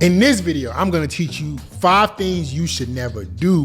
In this video, I'm gonna teach you 5 things you should never do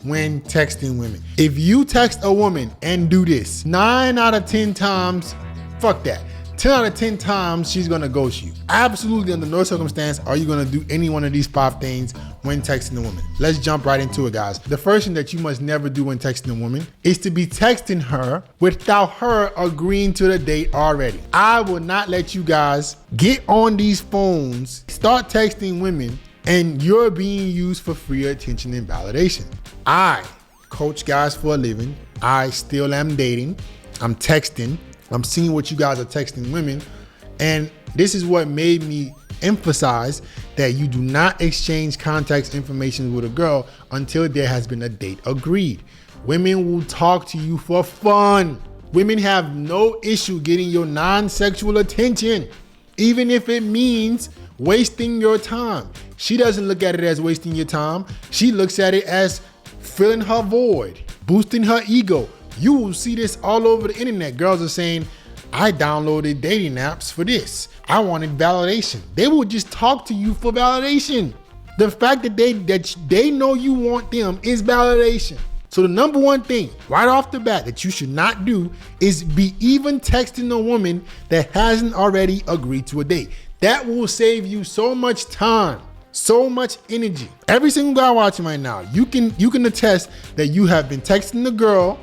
when texting women. If you text a woman and do this, 9 out of 10 times, fuck that. 10 out of 10 times, she's gonna ghost you. Absolutely under no circumstance are you gonna do any one of these 5 things when texting a woman. Let's jump right into it, guys. The first thing that you must never do when texting a woman is to be texting her without her agreeing to the date already. I will not let you guys get on these phones, start texting women, and you're being used for free attention and validation. I coach guys for a living. I still am dating. I'm texting. I'm seeing what you guys are texting women. And this is what made me emphasize that you do not exchange contact information with a girl until there has been a date agreed. Women will talk to you for fun. Women have no issue getting your non-sexual attention, even if it means wasting your time. She doesn't look at it as wasting your time. She looks at it as filling her void, boosting her ego. You will see this all over the internet. Girls are saying, I downloaded dating apps for this. I wanted validation. They will just talk to you for validation. The fact that they know you want them is validation. So the number one thing right off the bat that you should not do is be even texting a woman that hasn't already agreed to a date. That will save you so much time, so much energy. Every single guy watching right now, you can attest that you have been texting the girl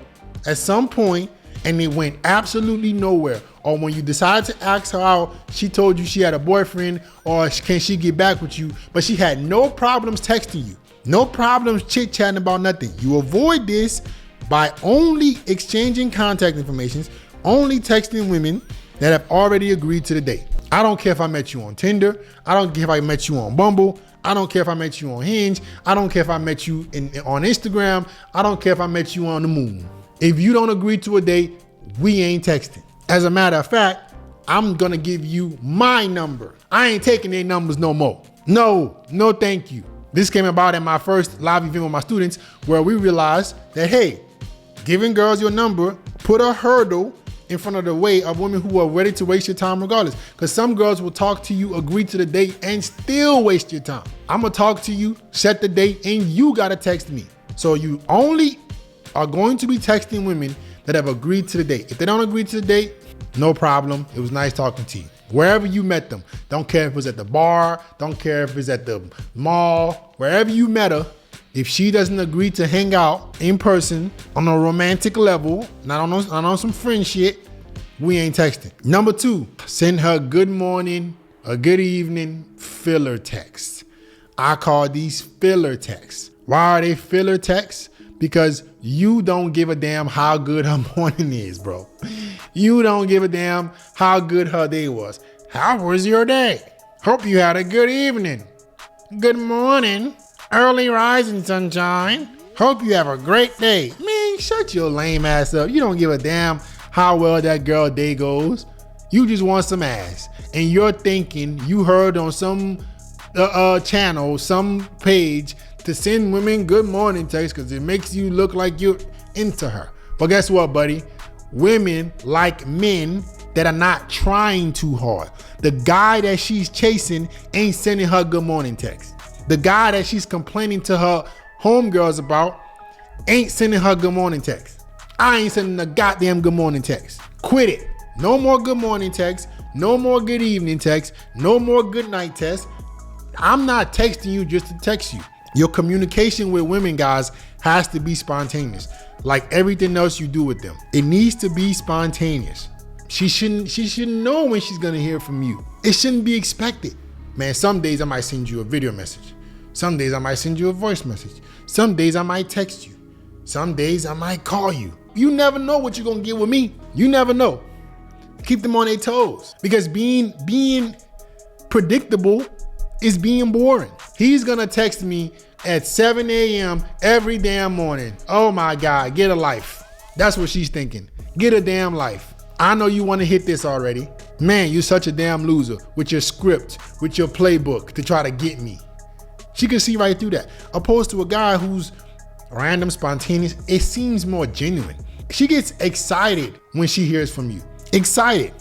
at some point and it went absolutely nowhere. Or when you decided to ask her out, she told you she had a boyfriend or can she get back with you, but she had no problems texting you, no problems chit-chatting about nothing. You avoid this by only exchanging contact information, only texting women that have already agreed to the date. I don't care if I met you on Tinder. I don't care if I met you on Bumble. I don't care if I met you on Hinge. I don't care if I met you on Instagram. I don't care if I met you on the moon. If you don't agree to a date, we ain't texting. As a matter of fact, I'm gonna give you my number. I ain't taking their numbers no more. No, thank you. This came about at my first live event with my students where we realized that, hey, giving girls your number put a hurdle in front of the way of women who are ready to waste your time regardless. Because some girls will talk to you, agree to the date, and still waste your time. I'm gonna talk to you, set the date, and you gotta text me. So you only are going to be texting women that have agreed to the date. If they don't agree to the date, no problem. It was nice talking to you. Wherever you met them, don't care if it was at the bar, don't care if it's at the mall, wherever you met her, if she doesn't agree to hang out in person on a romantic level, not on some friend shit, we ain't texting. Number 2, send her good morning, a good evening filler text. I call these filler texts. Why are they filler texts? Because you don't give a damn how good her morning is, bro. You don't give a damn how good her day was. How was your day? Hope you had a good evening. Good morning. Early rising, sunshine. Hope you have a great day. Man, shut your lame ass up. You don't give a damn how well that girl day goes. You just want some ass. And you're thinking you heard on some channel, some page, to send women good morning texts because it makes you look like you're into her. But guess what, buddy? Women like men that are not trying too hard. The guy that she's chasing ain't sending her good morning text. The guy that she's complaining to her homegirls about ain't sending her good morning text. I ain't sending a goddamn good morning text. Quit it. No more good morning text. No more good evening text. No more good night text. I'm not texting you just to text you. Your communication with women, guys, has to be spontaneous. Like everything else you do with them. It needs to be spontaneous. She shouldn't know when she's gonna hear from you. It shouldn't be expected. Man, some days I might send you a video message. Some days I might send you a voice message. Some days I might text you. Some days I might call you. You never know what you're gonna get with me. You never know. Keep them on their toes. Because being predictable is being boring. He's gonna text me at 7 a.m. every damn morning. Oh my God, get a life. That's what she's thinking. Get a damn life. I know you wanna hit this already. Man, you're such a damn loser with your script, with your playbook to try to get me. She can see right through that. Opposed to a guy who's random, spontaneous, it seems more genuine. She gets excited when she hears from you. Excited.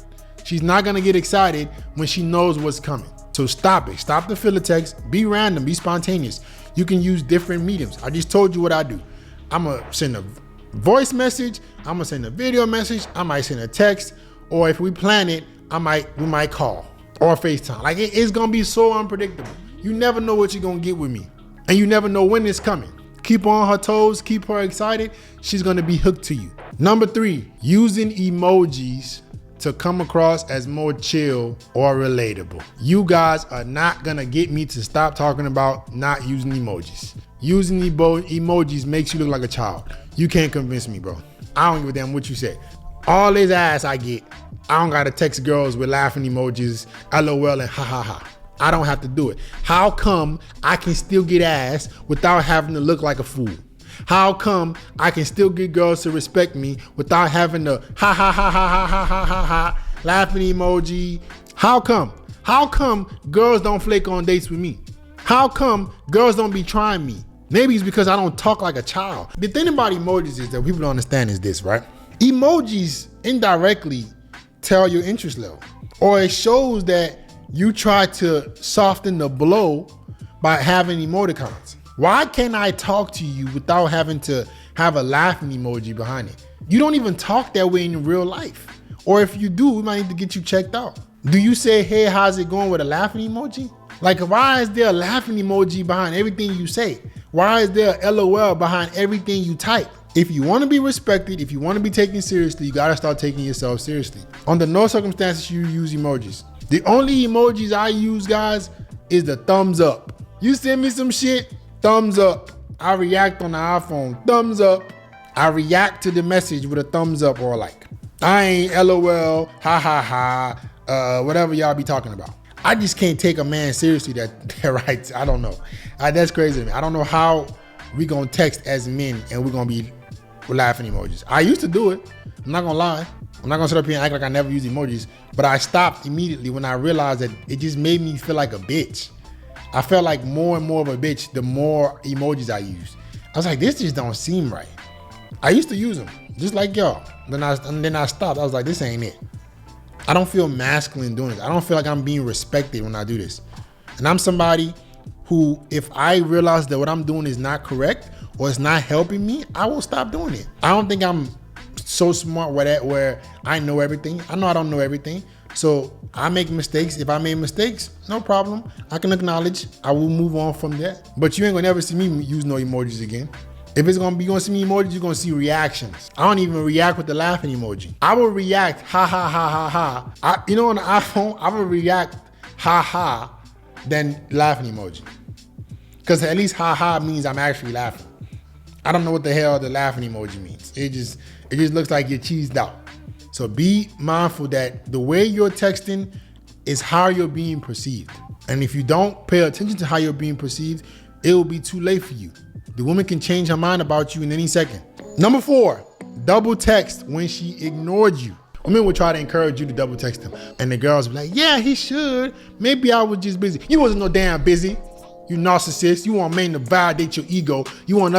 She's not gonna get excited when she knows what's coming. So stop it. Stop the filler text. Be random. Be spontaneous. You can use different mediums. I just told you what I do. I'm going to send a voice message. I'm going to send a video message. I might send a text. Or if we plan it, we might call or FaceTime. Like it's going to be so unpredictable. You never know what you're going to get with me. And you never know when it's coming. Keep her on her toes. Keep her excited. She's going to be hooked to you. Number 3, using emojis to come across as more chill or relatable. You guys are not gonna get me to stop talking about not using emojis. Using emojis makes you look like a child. You can't convince me, bro. I don't give a damn what you say. All this ass I get, I don't gotta text girls with laughing emojis, LOL and ha ha ha. I don't have to do it. How come I can still get ass without having to look like a fool? How come I can still get girls to respect me without having to ha ha ha ha ha ha ha ha ha laughing emoji? How come? How come girls don't flake on dates with me? How come girls don't be trying me? Maybe it's because I don't talk like a child. The thing about emojis is that people don't understand is this, right? Emojis indirectly tell your interest level, or it shows that you try to soften the blow by having emoticons. Why can't I talk to you without having to have a laughing emoji behind it? You don't even talk that way in real life. Or if you do, we might need to get you checked out. Do you say, hey, how's it going with a laughing emoji? Like, why is there a laughing emoji behind everything you say? Why is there a LOL behind everything you type? If you want to be respected, if you want to be taken seriously, you got to start taking yourself seriously. Under no circumstances you use emojis. The only emojis I use, guys, is the thumbs up. You send me some shit, thumbs up. I react on the iPhone, thumbs up. I react to the message with a thumbs up or a like. I ain't LOL, ha ha ha, whatever y'all be talking about. I just can't take a man seriously that writes. I don't know. That's crazy to me. I don't know how we gonna text as men and we're gonna be laughing emojis. I used to do it. I'm not gonna lie. I'm not gonna sit up here and act like I never use emojis, but I stopped immediately when I realized that it just made me feel like a bitch. I felt like more and more of a bitch the more emojis I used. I was like, this just don't seem right. I used to use them, just like y'all. Then I stopped. I was like, this ain't it. I don't feel masculine doing this. I don't feel like I'm being respected when I do this. And I'm somebody who, if I realize that what I'm doing is not correct or it's not helping me, I will stop doing it. I don't think I'm so smart where I know everything. I know I don't know everything. So I make mistakes. If I made mistakes, no problem. I can acknowledge. I will move on from there. But you ain't gonna never see me use no emojis again. If it's gonna be, you're gonna see me emojis, you're gonna see reactions. I don't even react with the laughing emoji. I will react ha ha ha ha ha. On the iPhone, I will react ha ha than laughing emoji. Because at least ha ha means I'm actually laughing. I don't know what the hell the laughing emoji means. It just looks like you're cheesed out. So be mindful that the way you're texting is how you're being perceived. And if you don't pay attention to how you're being perceived, it will be too late for you. The woman can change her mind about you in any second. Number 4, double text when she ignored you. Women will try to encourage you to double text them. And the girls will be like, yeah, he should. Maybe I was just busy. You wasn't no damn busy. You narcissist. You want men to validate your ego. You want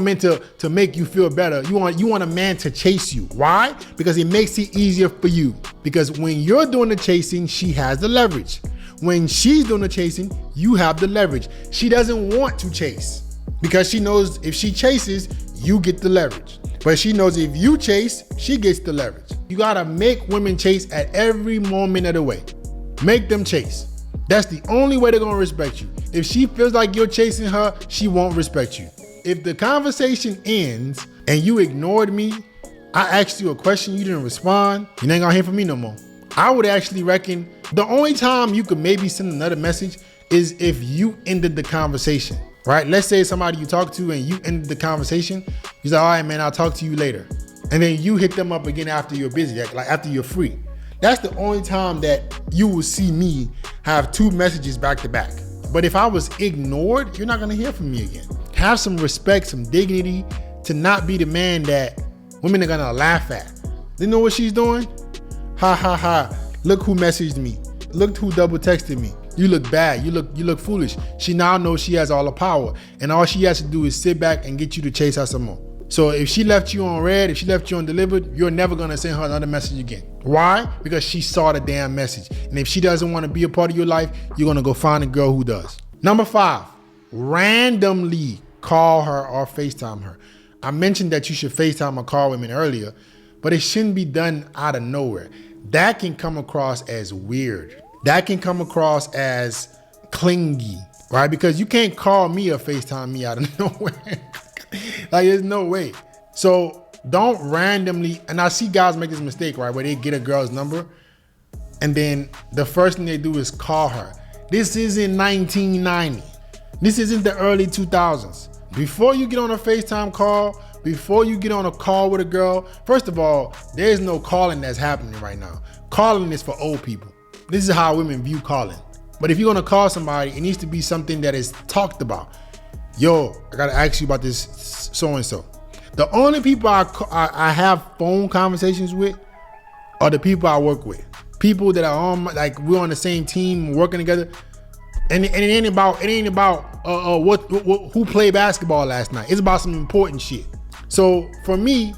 men to make you feel better. You want a man to chase you. Why? Because it makes it easier for you. Because when you're doing the chasing, she has the leverage. When she's doing the chasing, you have the leverage. She doesn't want to chase because she knows if she chases, you get the leverage. But she knows if you chase, she gets the leverage. You gotta make women chase at every moment of the way. Make them chase. That's the only way they're gonna respect you. If she feels like you're chasing her, she won't respect you. If the conversation ends and you ignored me, I asked you a question, you didn't respond, you ain't gonna hear from me no more. I would actually reckon the only time you could maybe send another message is if you ended the conversation, right? Let's say somebody you talk to and you ended the conversation. You're like, all right, man, I'll talk to you later. And then you hit them up again after you're busy, like after you're free. That's the only time that you will see me have 2 messages back to back. But if I was ignored, you're not gonna hear from me again. Have some respect, some dignity to not be the man that women are gonna laugh at. You know what she's doing? Ha ha ha, look who messaged me. Look who double texted me. You look bad, you look foolish. She now knows she has all the power and all she has to do is sit back and get you to chase her some more. So if she left you on read, if she left you undelivered, you're never gonna send her another message again. Why? Because she saw the damn message. And if she doesn't want to be a part of your life, you're gonna go find a girl who does. Number 5, randomly call her or FaceTime her. I mentioned that you should FaceTime or call women earlier, but it shouldn't be done out of nowhere. That can come across as weird. That can come across as clingy, right? Because you can't call me or FaceTime me out of nowhere. Like, there's no way. So don't randomly, and I see guys make this mistake, right? Where they get a girl's number and then the first thing they do is call her. This isn't 1990. This isn't the early 2000s. Before you get on a FaceTime call, before you get on a call with a girl, first of all, there's no calling that's happening right now. Calling is for old people. This is how women view calling. But if you're gonna call somebody, it needs to be something that is talked about. Yo, I gotta ask you about this so-and-so. The only people I have phone conversations with are the people I work with. People that are on, like, we're on the same team, working together. And it ain't about who played basketball last night. It's about some important shit. So for me,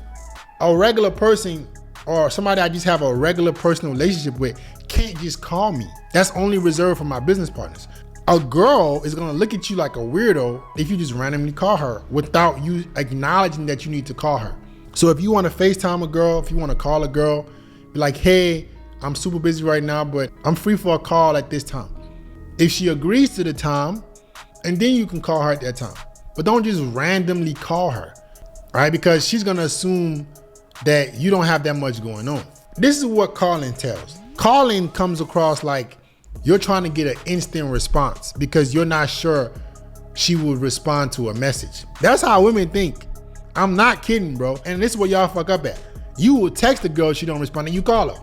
a regular person or somebody I just have a regular personal relationship with can't just call me. That's only reserved for my business partners. A girl is gonna look at you like a weirdo if you just randomly call her without you acknowledging that you need to call her. So if you wanna FaceTime a girl, if you wanna call a girl, be like, hey, I'm super busy right now, but I'm free for a call at this time. If she agrees to the time, and then you can call her at that time. But don't just randomly call her, right? Because she's gonna assume that you don't have that much going on. This is what calling entails. Calling comes across like you're trying to get an instant response because you're not sure she will respond to a message. That's how women think. I'm not kidding, bro. And this is where y'all fuck up at. You will text a girl, she don't respond, and you call her.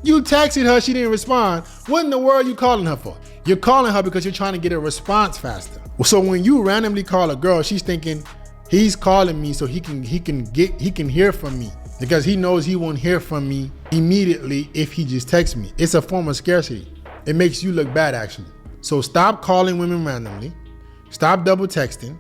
You texted her, she didn't respond. What in the world are you calling her for? You're calling her because you're trying to get a response faster. So when you randomly call a girl, she's thinking, he's calling me so he can hear from me, because he knows he won't hear from me immediately if he just texts me. It's a form of scarcity. It makes you look bad, actually. So stop calling women randomly. Stop double texting.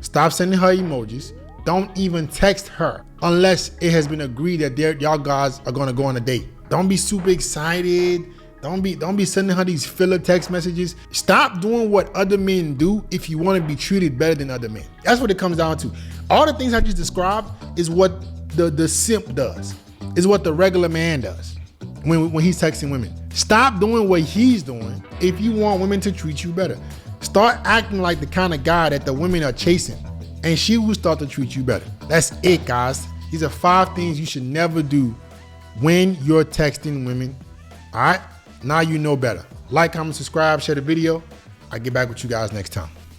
Stop sending her emojis. Don't even text her unless it has been agreed that y'all guys are gonna go on a date. Don't be super excited. Don't be sending her these filler text messages. Stop doing what other men do if you want to be treated better than other men. That's what it comes down to. All the things I just described is what the simp does, is what the regular man does when he's texting women. Stop doing what he's doing if you want women to treat you better. Start acting like the kind of guy that the women are chasing, and she will start to treat you better. That's it, guys. These are 5 things you should never do when you're texting women. All right, now you know better. Like, comment, subscribe, share the video. I'll get back with you guys next time.